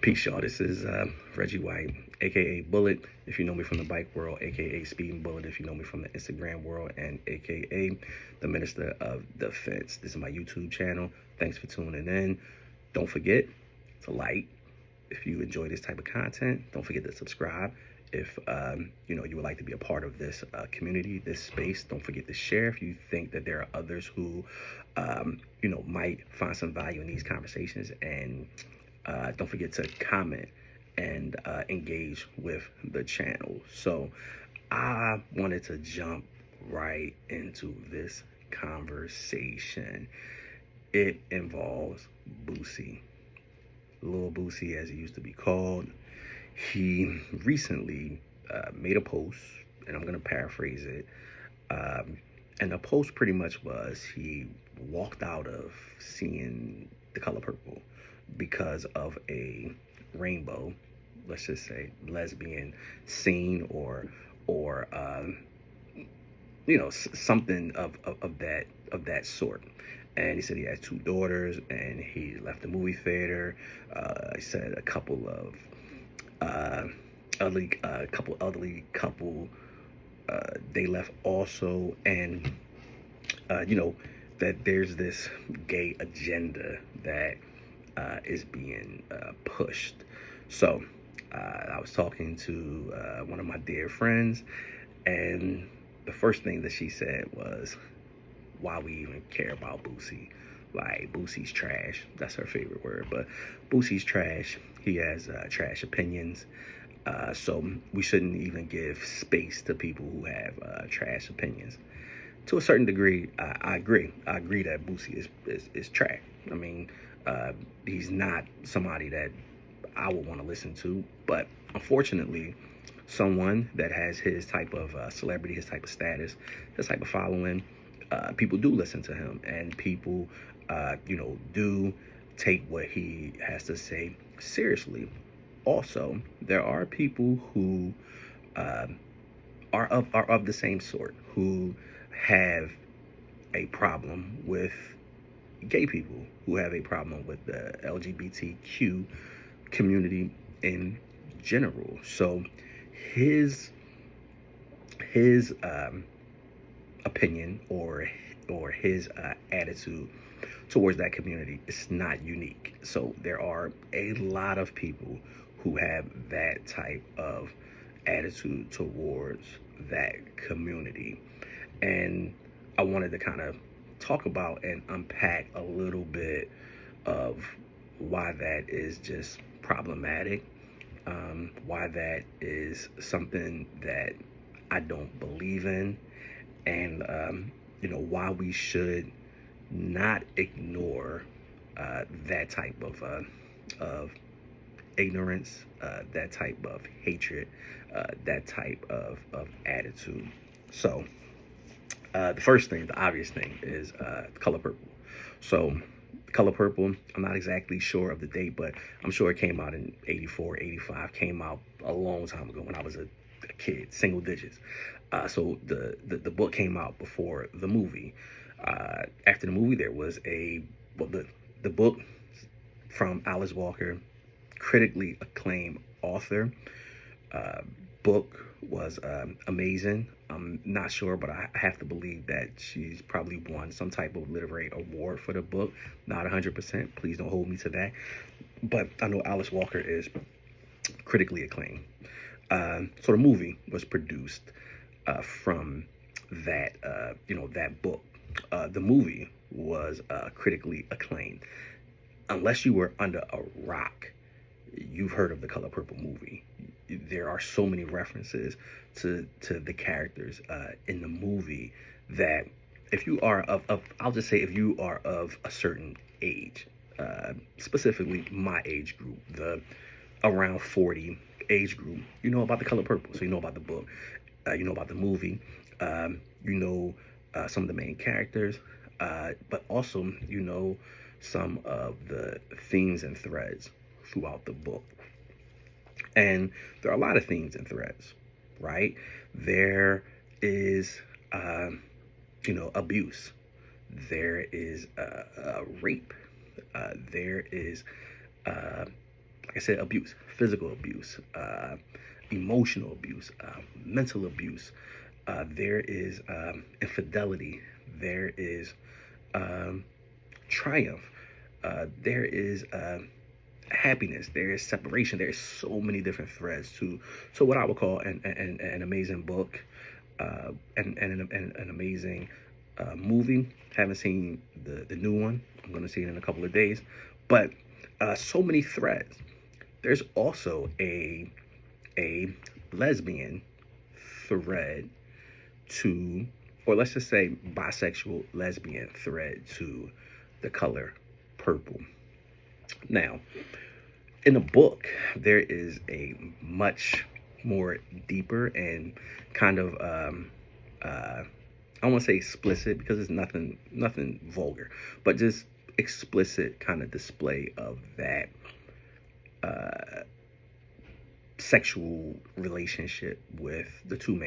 Peace, y'all. This is Reggie White, aka Bullet, if you know me from the bike world, aka Speeding Bullet, if you know me from the Instagram world, and aka the Minister of Defense. This is my YouTube channel. Thanks for tuning in. Don't forget to like if you enjoy this type of content. Don't forget to subscribe if you would like to be a part of this community, this space. Don't forget to share if you think that there are others who might find some value in these conversations, and don't forget to comment and engage with the channel. So I wanted to jump right into this conversation. It involves Boosie, Lil Boosie as he used to be called. He recently made a post, and I'm going to paraphrase it. And the post pretty much was he walked out of seeing The Color Purple because of a rainbow, let's just say lesbian scene, or something of that sort. And he said he has two daughters, and he left the movie theater. He said a couple of elderly couple they left also, and that there's this gay agenda that is being pushed. So I was talking to one of my dear friends, and the first thing that she said was, why we even care about Boosie? Like, Boosie's trash. That's her favorite word, but Boosie's trash. He has trash opinions. So we shouldn't even give space to people who have trash opinions. To a certain degree, I agree. I agree that Boosie is trash. I mean, he's not somebody that I would want to listen to, but unfortunately, someone that has his type of celebrity, his type of status, his type of following, people do listen to him, and people, do take what he has to say seriously. Also, there are people who are of the same sort, who have a problem with gay people, who have a problem with the LGBTQ community in general. So his opinion or his attitude towards that community is not unique. So there are a lot of people who have that type of attitude towards that community. And I wanted to kind of talk about and unpack a little bit of why that is just problematic, why that is something that I don't believe in, and why we should not ignore that type of ignorance, that type of hatred, that type of attitude. So the first thing, the obvious thing, is Color Purple. So Color Purple, I'm not exactly sure of the date, but I'm sure it came out in 84, 85, came out a long time ago when I was a kid, single digits. So the book came out before the movie. After the movie, there was the book from Alice Walker, critically acclaimed author. Book was amazing. I'm not sure, but I have to believe that she's probably won some type of literary award for the book. Not 100%. Please don't hold me to that. But I know Alice Walker is critically acclaimed. So the movie was produced from that that book. The movie was critically acclaimed. Unless you were under a rock, you've heard of the Color Purple movie. There are so many references to the characters in the movie that if you are I'll just say, if you are of a certain age, specifically my age group, the around 40 age group, you know about the Color Purple. So you know about the book, you know about the movie, some of the main characters, but also some of the themes and threads throughout the book. And there are a lot of themes and threads, right? There is, abuse. There is rape. There is, like I said, abuse, physical abuse, emotional abuse, mental abuse. There is infidelity. There is um, triumph. There is happiness. There is separation. There is so many different threads to what I would call an amazing book, and an amazing movie. Haven't seen the new one. I'm going to see it in a couple of days. But so many threads. There's also a lesbian thread to, or let's just say bisexual lesbian thread to the color purple. Now, in the book, there is a much more deeper and kind of I don't want to say explicit because it's nothing vulgar, but just explicit kind of display of that uh, sexual relationship with the two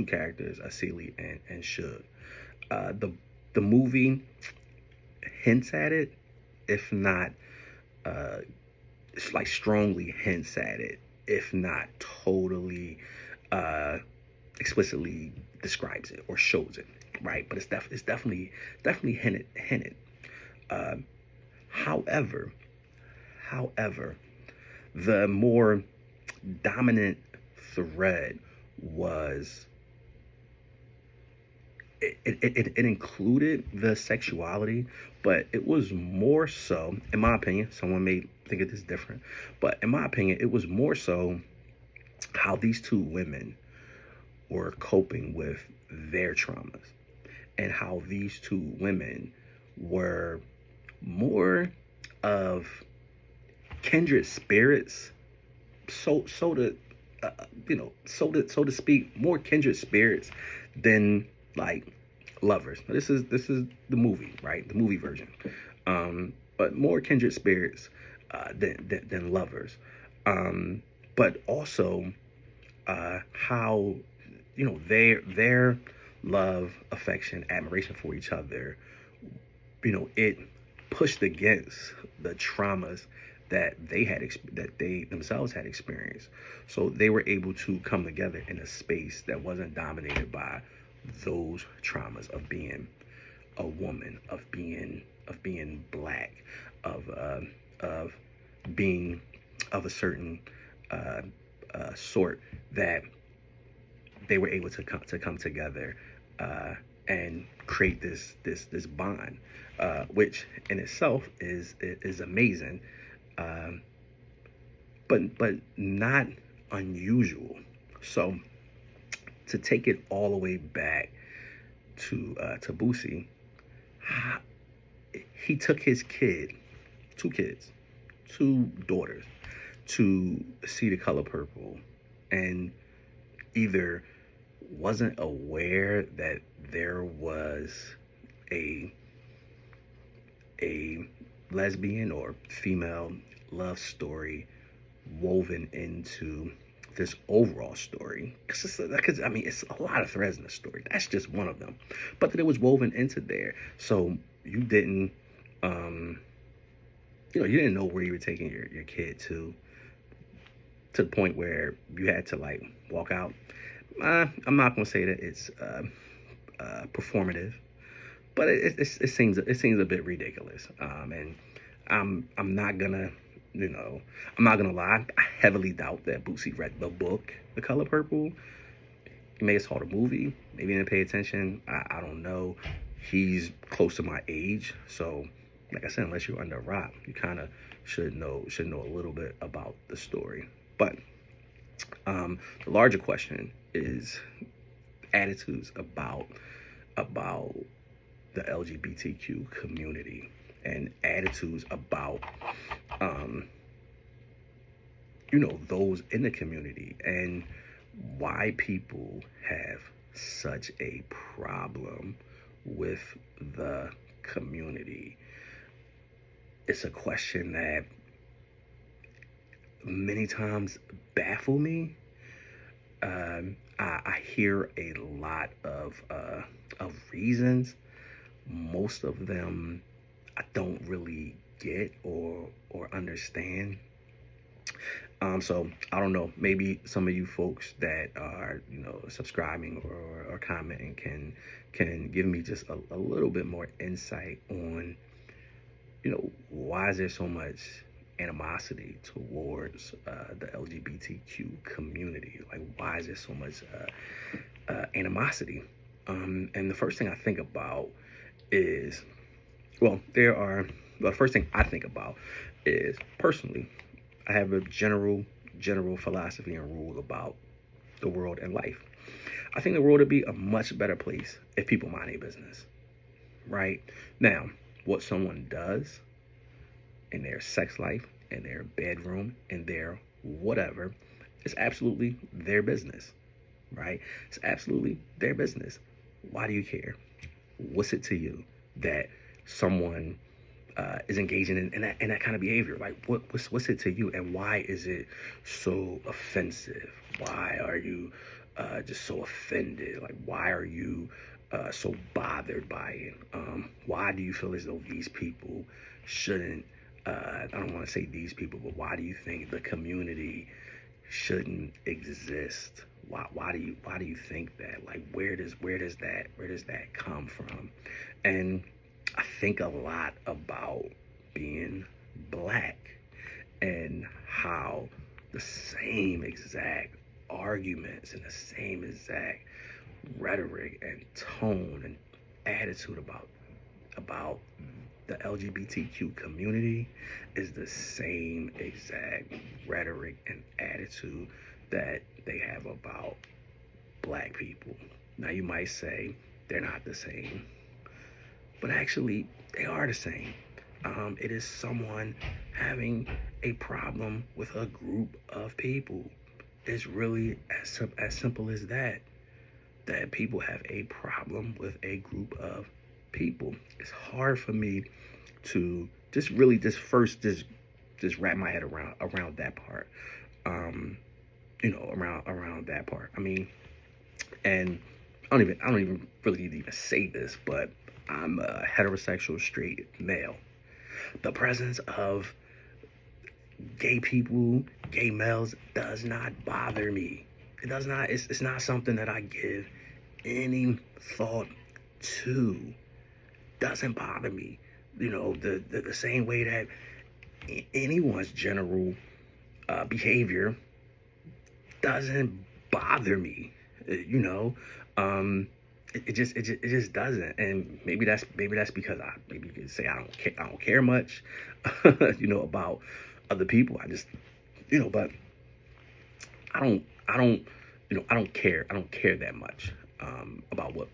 characters, Asili and Suge. The movie hints at it, if not, uh, it's like strongly hints at it, if not totally explicitly describes it or shows it, right? But it's definitely hinted. Um, however, however, the more dominant thread was it included the sexuality, but it was more so, in my opinion, someone may think of this different, but in my opinion, it was more so how these two women were coping with their traumas and how these two women were more of kindred spirits, so to so to speak, more kindred spirits than like lovers. This is the movie, right? The movie version, but more kindred spirits than lovers. But also how their love, affection, admiration for each other, it pushed against the traumas that that they themselves had experienced. So they were able to come together in a space that wasn't dominated by those traumas of being a woman, of being black, of being of a certain uh, sort, that they were able to come together and create this bond, which in itself is amazing, um, but not unusual. So to take it all the way back to Boosie, he took his two kids, two daughters, to see the color purple, and either wasn't aware that there was a a lesbian or female love story woven into this overall story, because I mean it's a lot of threads in the story. That's just one of them, but that it was woven into there, so you didn't you didn't know where you were taking your kid to the point where you had to like walk out. I'm not gonna say that it's performative, but it seems a bit ridiculous. And I'm not gonna I'm not gonna lie. I heavily doubt that Boosie read the book, The Color Purple. He may have saw the movie. Maybe he didn't pay attention. I don't know. He's close to my age, so like I said, unless you're under a rock, you kind of should know a little bit about the story. But the larger question is attitudes about the LGBTQ community, and attitudes about those in the community, and why people have such a problem with the community. It's a question that many times baffle me. I hear a lot of reasons. Most of them I don't really get or understand. So I don't know. Maybe some of you folks that are, subscribing or commenting can give me just a little bit more insight on, why is there so much animosity towards the LGBTQ community? Like, why is there so much animosity? And the first thing I think about is, well, the first thing I think about is, personally, I have a general philosophy and rule about the world and life. I think the world would be a much better place if people mind their business, right? Now, what someone does in their sex life, in their bedroom, in their whatever, is absolutely their business, right? It's absolutely their business. Why do you care? What's it to you that someone is engaging in that kind of behavior? Like, what's it to you, and why is it so offensive? Why are you just so offended? Like, why are you so bothered by it? Why do you feel as though these people shouldn't? I don't want to say these people, but why do you think the community shouldn't exist? Why do you think that? Like, where does that come from? And I think a lot about being black and how the same exact arguments and the same exact rhetoric and tone and attitude about the LGBTQ community is the same exact rhetoric and attitude that they have about black people. Now, you might say they're not the same, but actually they are the same. It is someone having a problem with a group of people. It's really as simple as that people have a problem with a group of people. It's hard for me to just wrap my head around that part. Around that part. I mean, and I don't even really need to even say this, but I'm a heterosexual straight male. The presence of gay people, gay males, does not bother me. It does not. It's not something that I give any thought to. Doesn't bother me. The same way that anyone's general behavior doesn't bother me. It just doesn't. And maybe that's because maybe you can say I don't care much, about other people. But I don't care that much about what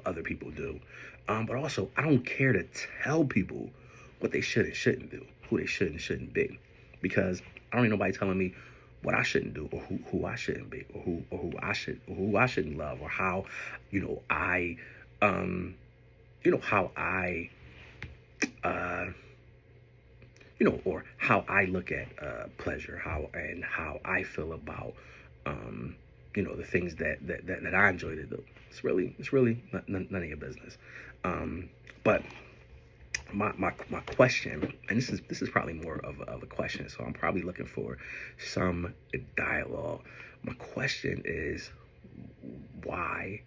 other people do. But also, I don't care to tell people what they should and shouldn't do, who they should and shouldn't be, because I don't need nobody telling me what I shouldn't do, or who I shouldn't be, or who I shouldn't love, or how I how I or how I look at pleasure, how I feel about the things that I enjoy to do. It's really none of your business. But my question, and this is probably more of a question, so I'm probably looking for some dialogue. My question is, why?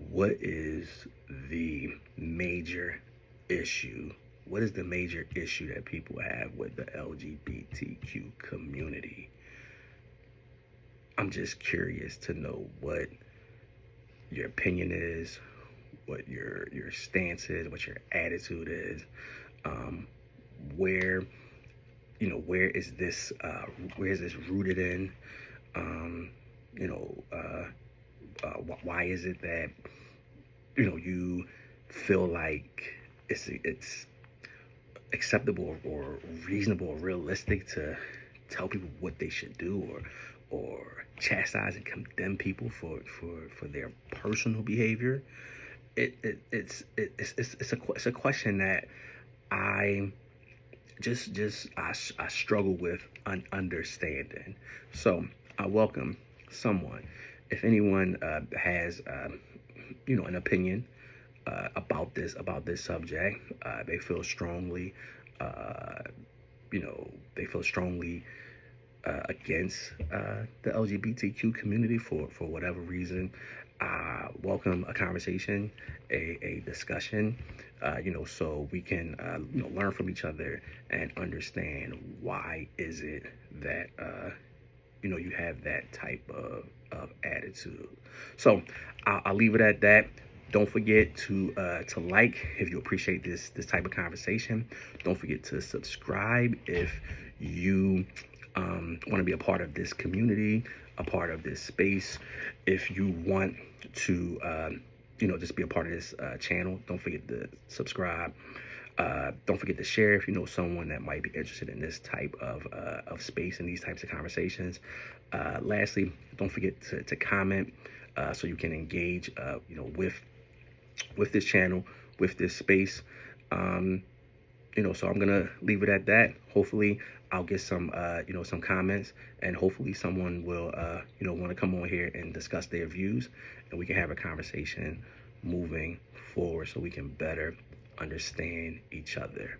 What is the major issue? What is the major issue that people have with the LGBTQ community? I'm just curious to know what your opinion is, what your stance is, what your attitude is. Where is this rooted in? Why is it that you feel like it's acceptable or reasonable or realistic to tell people what they should do, or chastise and condemn people for their personal behavior? It's a question that I I struggle with understanding. So I welcome someone. If anyone has an opinion about this subject, they feel strongly against the LGBTQ community for whatever reason, welcome a conversation, a discussion, so we can learn from each other and understand why is it that you have that type of attitude. So I'll leave it at that. Don't forget to like if you appreciate this type of conversation. Don't forget to subscribe if you want to be a part of this community, a part of this space. If you want to just be a part of this channel, don't forget to subscribe. Don't forget to share if you know someone that might be interested in this type of space and these types of conversations. Lastly, don't forget to comment so you can engage with this channel, with this space. So I'm gonna leave it at that. Hopefully I'll get some some comments, and hopefully someone will want to come on here and discuss their views, and we can have a conversation moving forward so we can better understand each other.